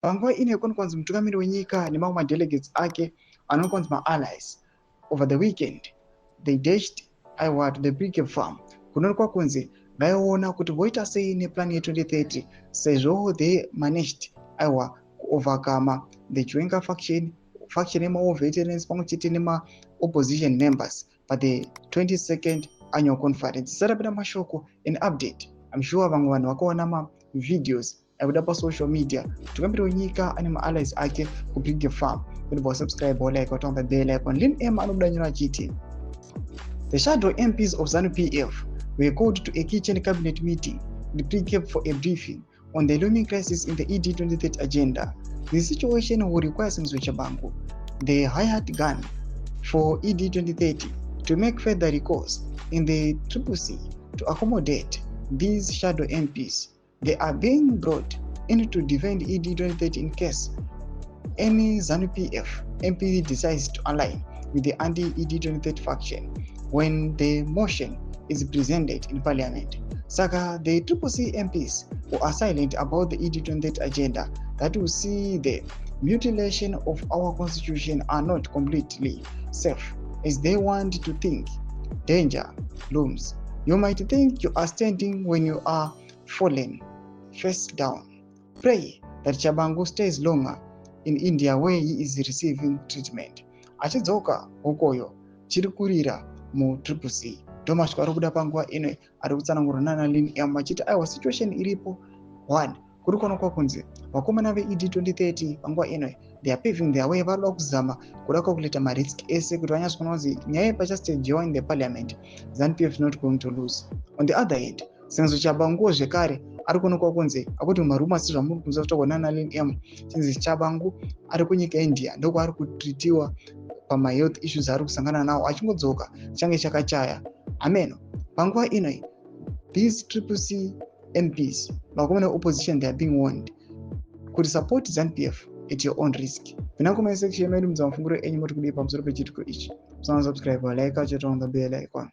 Panguva ine kwanzi mutungamiri wenyika nemamwe madelegates ake anokwanzi ma-allies over the weekend they dashed aiwa to the brigade farm kunoonekwa kunzi vaiona kuti voita sei neplan ye2030 sezvo they managed aiwa kuovercome the Chiwenga faction yema veterans pamwe chete nema-opposition members pa the 22nd annual conference. Sarapita mashoko in update. I'm sure vamwe vanhu vakaona ma-videos aikuda pa-social media mutungamiri wenyika ane ma-allies ake ku-brigade farm kuti vasubscribe walike watonga bell icon. Lin M anodanyira achiti the shadow MPs of ZANU-PF were called to a kitchen cabinet meeting in pre-Cape for a briefing on the looming crisis in the ED2030 agenda. The situation will require Senzo Chabangu, the hired gun for ED2030, to make further recourse in the CCC to accommodate these shadow MPs. They are being brought in to defend ED2030 in case any ZANU-PF MP decides to align with the anti-ED2030 faction when the motion is presented in parliament. Saka, the CCC MPs who are silent about the ED2030 agenda that will see the mutilation of our constitution are not completely safe, as they want to think danger looms. You might think you are standing when you are falling face down. Pray that Chabangu stays longer in India where he is receiving treatment. Achidzoka ukoyo chirikurira mu CCC. Thomas Kwarukuda panguva ino ari kutsanangura nana Lin M achiti aiwa situation iripo 1 kuri kuonekwa kunzi vakomana ve-ED2030 panguva ino they are paving their way varoda kuzama kuda calculate marisk ese kuti vanyatsokona kunzi nyaya yepachastajiwa in the parliament ZANU-PF is not going to lose. On the other hand, Senzo Chabangu zvekare ari kuonekwa kunzi akuti marumors zvamuri kunzwa kutaurwa nana Lin M chinzi Chabangu ari kunyika India ndoko ari kutritiwa pama-health issues ari kusangana nawo achingodzoka change chakachaya. Amen. Panguva ino these CCC MPs vakomana opposition they are being warned kuti support ZANU-PF at your own risk. Pina comment section medu muzamafunguro enyu moti kudii pamusoro pechitiko ichi. Subscribe, like, chatonga bell icon.